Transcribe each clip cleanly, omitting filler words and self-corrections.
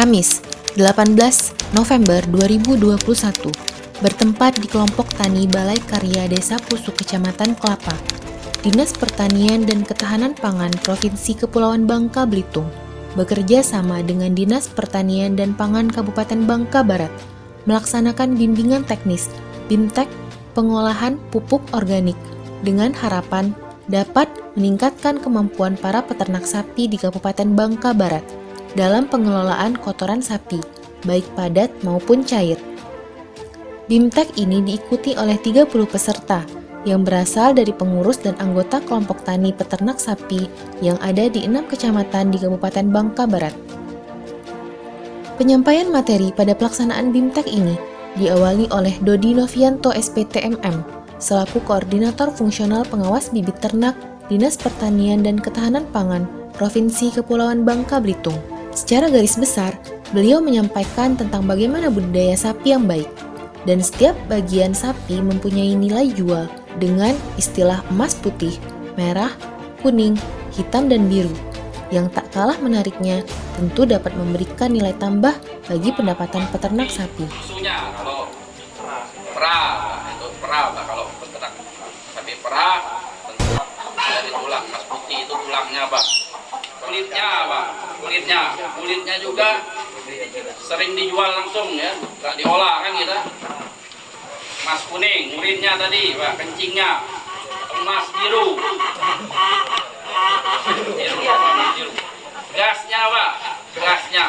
Kamis, 18 November 2021, bertempat di kelompok tani Balai Karya Desa Pusuk Kecamatan Kelapa, Dinas Pertanian dan Ketahanan Pangan Provinsi Kepulauan Bangka Belitung, bekerja sama dengan Dinas Pertanian dan Pangan Kabupaten Bangka Barat, melaksanakan bimbingan teknis BIMTEK pengolahan pupuk organik dengan harapan dapat meningkatkan kemampuan para peternak sapi di Kabupaten Bangka Barat dalam pengelolaan kotoran sapi, baik padat maupun cair. BIMTEK ini diikuti oleh 30 peserta yang berasal dari pengurus dan anggota kelompok tani peternak sapi yang ada di 6 kecamatan di Kabupaten Bangka Barat. Penyampaian materi pada pelaksanaan BIMTEK ini diawali oleh Dodi Novianto SPTMM, selaku Koordinator Fungsional Pengawas Bibit Ternak Dinas Pertanian dan Ketahanan Pangan Provinsi Kepulauan Bangka Belitung. Secara garis besar, beliau menyampaikan tentang bagaimana budidaya sapi yang baik, dan setiap bagian sapi mempunyai nilai jual dengan istilah emas putih, merah, kuning, hitam, dan biru. Yang tak kalah menariknya, tentu dapat memberikan nilai tambah bagi pendapatan peternak sapi. Susunya kalau perah, itu perah, kalau peternak sapi perah, tentu dari tulang emas putih itu tulangnya, Pak. Kulitnya, Pak. Kulitnya juga sering dijual langsung ya, nggak diolah kan kita. Emas kuning, kulitnya tadi, Pak, kencingnya. Emas biru. Gasnya, Pak, gasnya.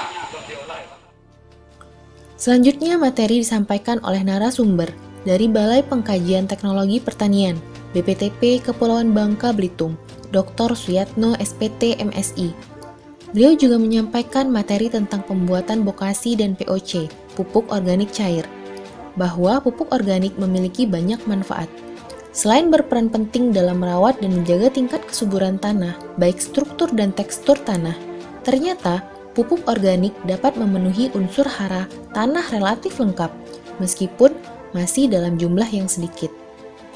Selanjutnya materi disampaikan oleh narasumber dari Balai Pengkajian Teknologi Pertanian BPTP Kepulauan Bangka Belitung, Dr. Suyatno SPT MSI. Beliau juga menyampaikan materi tentang pembuatan bokasi dan POC, pupuk organik cair, bahwa pupuk organik memiliki banyak manfaat. Selain berperan penting dalam merawat dan menjaga tingkat kesuburan tanah, baik struktur dan tekstur tanah, ternyata pupuk organik dapat memenuhi unsur hara tanah relatif lengkap, meskipun masih dalam jumlah yang sedikit.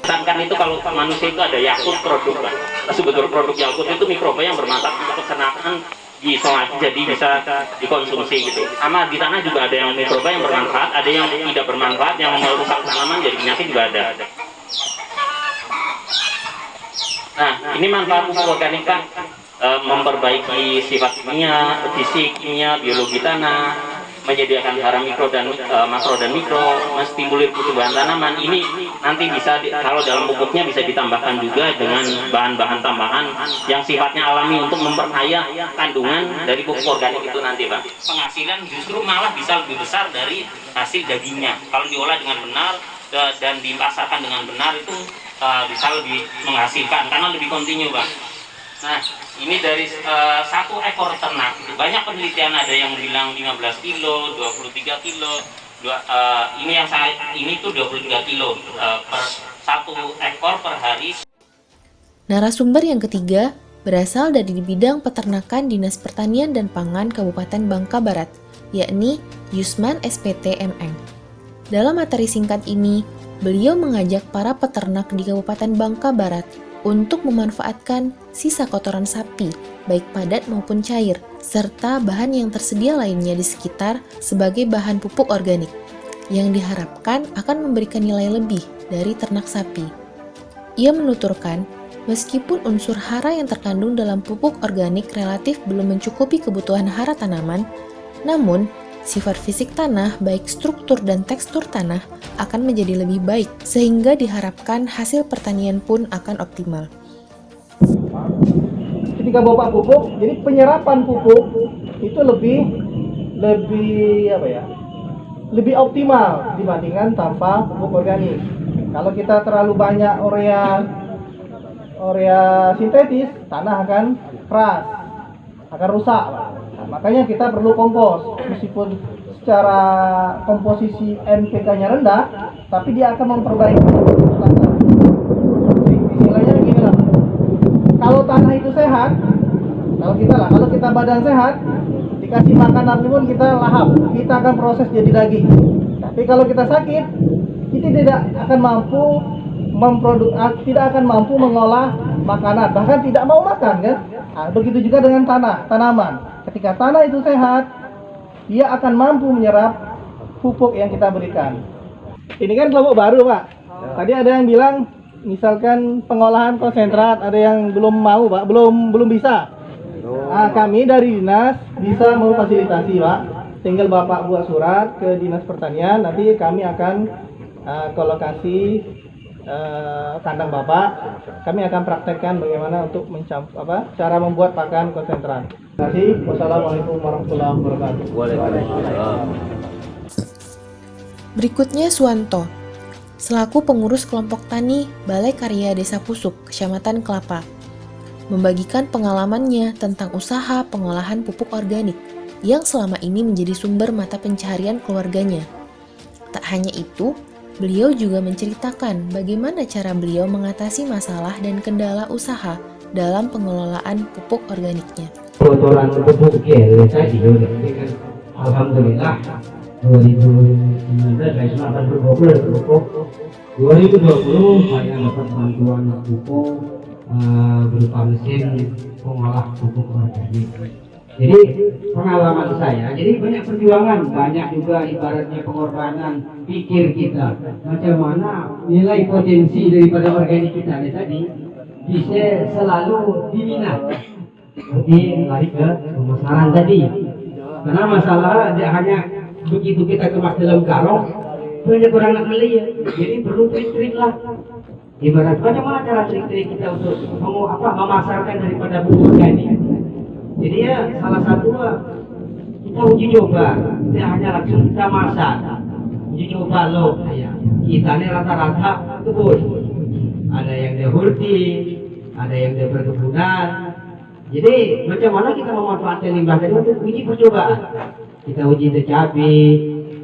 Kan itu kalau manusia itu ada Yakult produk, kan. Sebetulnya produk Yakult itu mikroba yang bermanfaat untuk peternakan diisolasi, jadi bisa dikonsumsi gitu. Sama di tanah juga ada yang mikroba yang bermanfaat, ada yang tidak bermanfaat, yang merusak tanaman jadi penyakit juga ada. Nah, ini manfaat pupuk organik, Pak. Memperbaiki sifat kimia, fisik, kimia, biologi tanah, menyediakan hara mikro dan makro dan mikro, menstimulir pertumbuhan tanaman. Ini nanti bisa kalau dalam pupuknya bisa ditambahkan juga dengan bahan-bahan tambahan yang sifatnya alami untuk memperkaya kandungan dari pupuk organik itu nanti, Pak. Penghasilan justru malah bisa lebih besar dari hasil dagingnya kalau diolah dengan benar dan dipasarkan dengan benar, itu bisa lebih menghasilkan karena lebih kontinu, Pak. Nah, ini dari satu ekor ternak, banyak penelitian, ada yang bilang 15 kilo, 23 kilo, ini tuh 23 kilo per satu ekor per hari. Narasumber yang ketiga berasal dari bidang peternakan Dinas Pertanian dan Pangan Kabupaten Bangka Barat, yakni Yusman SPT MM. Dalam materi singkat ini, beliau mengajak para peternak di Kabupaten Bangka Barat untuk memanfaatkan sisa kotoran sapi, baik padat maupun cair, serta bahan yang tersedia lainnya di sekitar sebagai bahan pupuk organik, yang diharapkan akan memberikan nilai lebih dari ternak sapi. Ia menuturkan, meskipun unsur hara yang terkandung dalam pupuk organik relatif belum mencukupi kebutuhan hara tanaman, namun sifat fisik tanah, baik struktur dan tekstur tanah, akan menjadi lebih baik, sehingga diharapkan hasil pertanian pun akan optimal. Ketika bawa pupuk, jadi penyerapan pupuk itu lebih optimal dibandingkan tanpa pupuk organik. Kalau kita terlalu banyak urea sintetis, tanah akan keras, akan rusak. Makanya kita perlu kompos, meskipun secara komposisi NPK-nya rendah, tapi dia akan memperbaiki tanah. Istilahnya gini lah, kalau tanah itu sehat, kalau kita badan sehat, dikasih makan apapun kita lahap, kita akan proses jadi daging. Tapi kalau kita sakit, kita tidak akan mampu mengolah makanan, bahkan tidak mau makan, kan? Nah, begitu juga dengan tanaman. Ketika tanah itu sehat, dia akan mampu menyerap pupuk yang kita berikan. Ini kan kelompok baru, Pak. Tadi ada yang bilang misalkan pengolahan konsentrat, ada yang belum mau, Pak, belum bisa. Nah, kami dari dinas bisa memfasilitasi, Pak. Tinggal Bapak buat surat ke Dinas Pertanian, nanti kami akan ke lokasi kandang Bapak. Kami akan praktekkan bagaimana untuk cara membuat pakan konsentrat. Terima kasih. Wassalamualaikum warahmatullahi wabarakatuh. Berikutnya Suwanto, selaku pengurus kelompok tani Balai Karya Desa Pusuk, Kecamatan Kelapa, membagikan pengalamannya tentang usaha pengolahan pupuk organik yang selama ini menjadi sumber mata pencaharian keluarganya. Tak hanya itu, beliau juga menceritakan bagaimana cara beliau mengatasi masalah dan kendala usaha dalam pengelolaan pupuk organiknya. Kotoran pupuk gel tadi ini kan alhamdulillah 2019 saya sudah bergabung pupuk 2020 saya dapat bantuan pupuk berupa mesin pengolah pupuk organik. Jadi pengalaman saya, jadi banyak perjuangan, banyak juga ibaratnya pengorbanan pikir kita macam mana nilai potensi daripada organik kita tadi bisa selalu dibina. Seperti lari ke pemasaran tadi, karena masalah dia hanya begitu kita kemas dalam karung banyak orang nak beli ya, jadi perlu trik-trik lah. Ibarat bagaimana cara trik-trik kita untuk memasarkan daripada pupuk organik. Jadi ya salah satu kita uji coba, tidak hanya langsung kita masak, uji coba loh. Kita ini rata-rata kebun, ada yang dia hurti, ada yang dia perkebunan. Jadi macam mana kita memanfaatkan limbah tadi untuk uji percobaan. Kita uji ke cabai,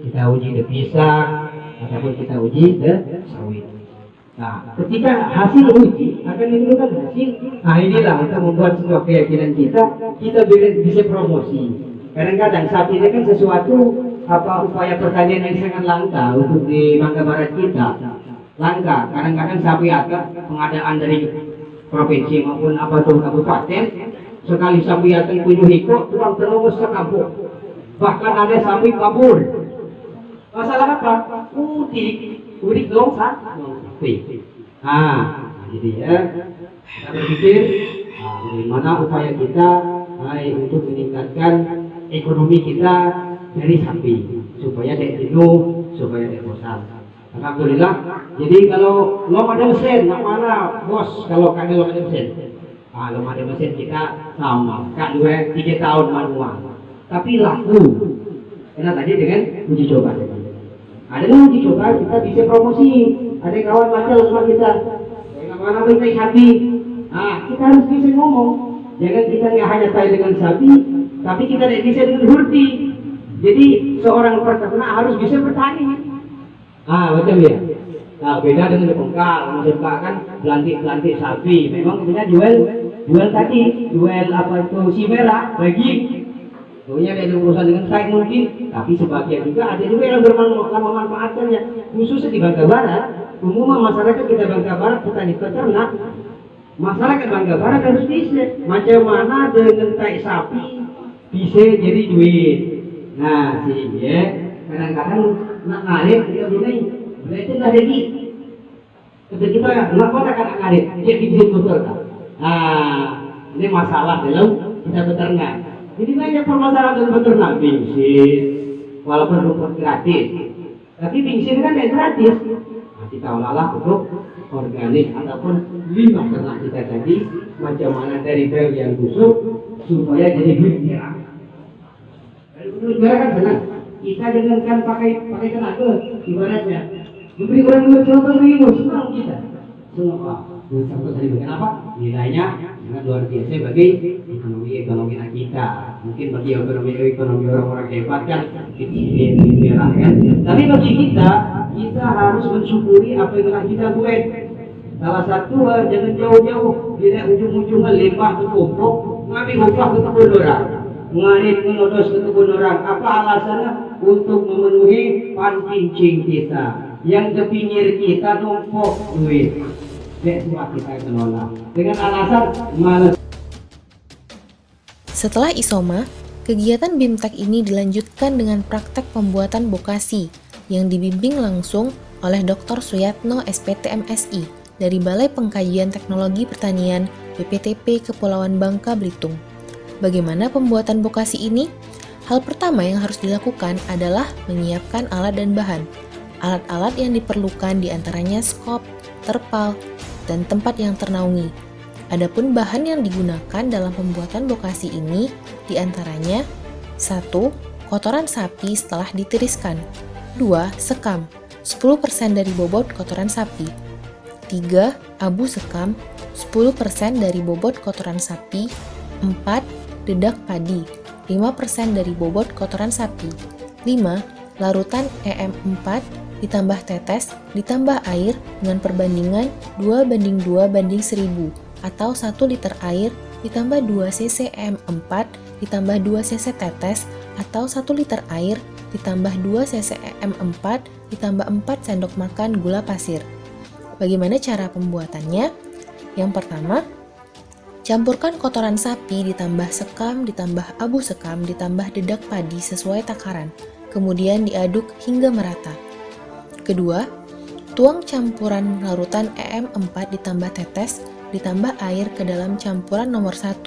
kita uji ke pisang, ataupun kita uji ke sawit. Nah, ketika hasil uji akan menimbulkan hasil, nah inilah untuk membuat sebuah keyakinan kita bisa promosi. Kadang-kadang saat ini kan sesuatu upaya pertanian yang sangat langka untuk di Bangka Barat kita. Langka, kadang-kadang sapi atas pengadaan dari provinsi maupun kabupaten, sekali sapi atas 7 ekor, tuang terus sekampung. Bahkan ada sapi kabur. Masalah apa? Udik dong, jadi ya kita berpikir bagaimana upaya kita untuk meningkatkan ekonomi kita dari sapi supaya tidak jenuh, supaya tidak bosan. Alhamdulillah. Jadi kalau lo ada mesin, mana bos kalau kami lo ada mesin? Kalau ada mesin kita sama, kan 2-3 tahun manual, tapi laku. Karena tadi dengan uji coba. Ada uji coba kita bisa promosi. Ada kawan baca sama kita, mana minta sapi. Kita harus bisa ngomong. Jangan kita nggak hanya tahu dengan sapi, tapi kita tidak bisa dengan hurti. Jadi seorang peternak harus bisa bertani. Macam ya. Nah, beda dengan pengkal. Pengkal kan belantik sapi. Memang kita jual tadi, jual si merah, daging. Pokoknya ada urusan dengan saya mungkin, tapi sebagian juga ada juga yang memanfaatkannya. Khusus di Bangka Barat, umumnya masyarakat kita Bangka Barat petani peternak, masyarakat Bangka Barat harus bisa macam mana dengan tai sapi bisa jadi duit. Nah, sehingga kadang-kadang nak ngalir dia begini, berarti dah jadi. Ketika kita nak kota kan ngalir, dia bisa betul kan? Ini masalah dalam kita beternak. Jadi banyak permasalahan dalam beternak, bensin, walaupun rumput gratis, tapi bensin kan tidak gratis. Kita olah untuk organik ataupun limbah ternak kita tadi, macam mana dari bel yang busuk supaya jadi duit merah. Dari duit merah kan senang. Kita dengan kan pakai tenaga, ibaratnya memberi orang duit 100.000, senang kita. Semua. Kenapa? Nilainya sangat luar biasa bagi ekonomi kita. Mungkin bagi ekonomi orang-orang hebat kan ini merah kan. Tapi bagi kita harus mensyukuri apa yang telah kita buat. Salah satu jangan jauh-jauh, tidak ujung-ujungnya limbah berkumpul, ngambil upah ke kebun orang, ngarit menodos ke kebun orang. Apa alasannya? Untuk memenuhi pancincing kita. Yang ke pinggir kita numpuk duit. Kita kelola dengan alasan malas. Setelah Isoma, Kegiatan BIMTEK ini dilanjutkan dengan praktek pembuatan bokasi yang dibimbing langsung oleh Dr. Suyatno SPT MSI dari Balai Pengkajian Teknologi Pertanian BPTP Kepulauan Bangka Belitung. Bagaimana pembuatan bokasi ini? Hal pertama yang harus dilakukan adalah menyiapkan alat dan bahan. Alat-alat yang diperlukan diantaranya skop, terpal, dan tempat yang ternaungi. Adapun bahan yang digunakan dalam pembuatan bokasi ini diantaranya 1. Kotoran sapi setelah ditiriskan. 2. Sekam 10% dari bobot kotoran sapi. 3. Abu sekam 10% dari bobot kotoran sapi. 4. Dedak padi 5% dari bobot kotoran sapi. 5. Larutan EM4 ditambah tetes ditambah air dengan perbandingan 2:2:1000 atau 1 liter air ditambah 2 cc EM4 ditambah 2 cc tetes atau 1 liter air ditambah 2 cc EM4 ditambah 4 sendok makan gula pasir. Bagaimana cara pembuatannya? Yang pertama, campurkan kotoran sapi ditambah sekam ditambah abu sekam ditambah dedak padi sesuai takaran, kemudian diaduk hingga merata. Kedua, tuang campuran larutan EM4 ditambah tetes ditambah air ke dalam campuran nomor 1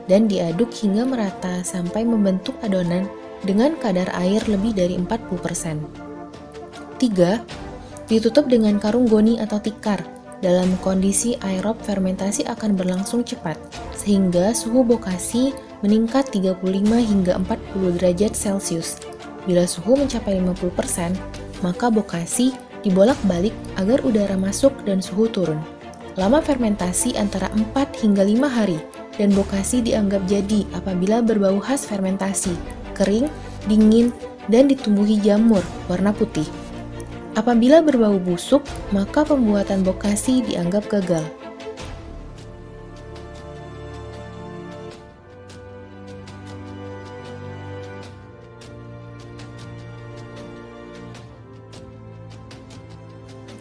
dan diaduk hingga merata sampai membentuk adonan dengan kadar air lebih dari 40%. 3. Ditutup dengan karung goni atau tikar. Dalam kondisi aerob fermentasi akan berlangsung cepat sehingga suhu bokasi meningkat 35 hingga 40 derajat Celcius. Bila suhu mencapai 50%, maka bokasi dibolak-balik agar udara masuk dan suhu turun. Lama fermentasi antara 4 hingga 5 hari dan bokasi dianggap jadi apabila berbau khas fermentasi, kering, dingin, dan ditumbuhi jamur warna putih. Apabila berbau busuk, maka pembuatan bokasi dianggap gagal.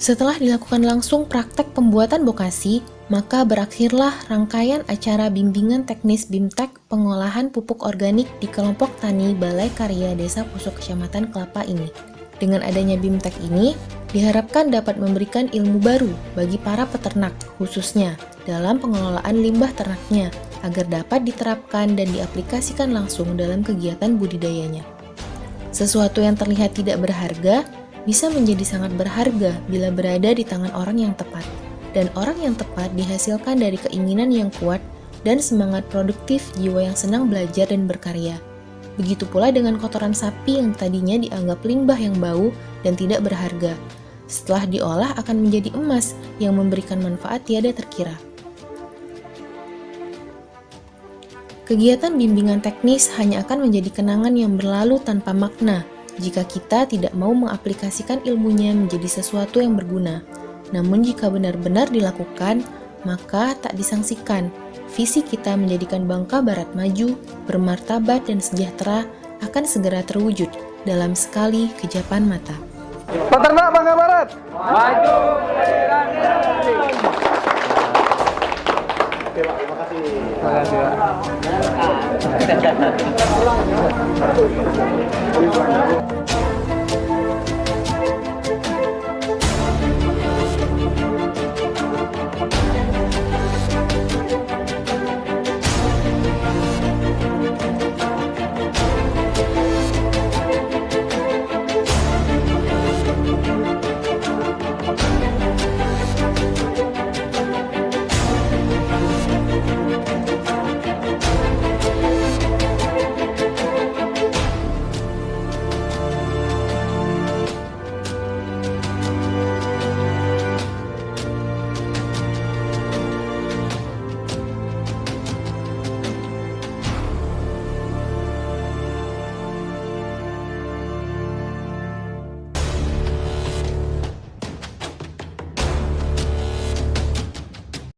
Setelah dilakukan langsung praktek pembuatan bokasi, maka berakhirlah rangkaian acara bimbingan teknis BIMTEK pengolahan pupuk organik di kelompok tani Balai Karya Desa Pusuk Kecamatan Kelapa ini. Dengan adanya BIMTEK ini, diharapkan dapat memberikan ilmu baru bagi para peternak, khususnya dalam pengelolaan limbah ternaknya, agar dapat diterapkan dan diaplikasikan langsung dalam kegiatan budidayanya. Sesuatu yang terlihat tidak berharga, bisa menjadi sangat berharga bila berada di tangan orang yang tepat, dan orang yang tepat dihasilkan dari keinginan yang kuat dan semangat produktif jiwa yang senang belajar dan berkarya. Begitu pula dengan kotoran sapi yang tadinya dianggap limbah yang bau dan tidak berharga. Setelah diolah akan menjadi emas yang memberikan manfaat tiada terkira. Kegiatan bimbingan teknis hanya akan menjadi kenangan yang berlalu tanpa makna jika kita tidak mau mengaplikasikan ilmunya menjadi sesuatu yang berguna. Namun jika benar-benar dilakukan, maka tak disangsikan, visi kita menjadikan Bangka Barat maju, bermartabat dan sejahtera akan segera terwujud dalam sekali kejapan mata. Peternak Bangka Barat Maju! Oke Pak, terima kasih. Terima kasih Pak.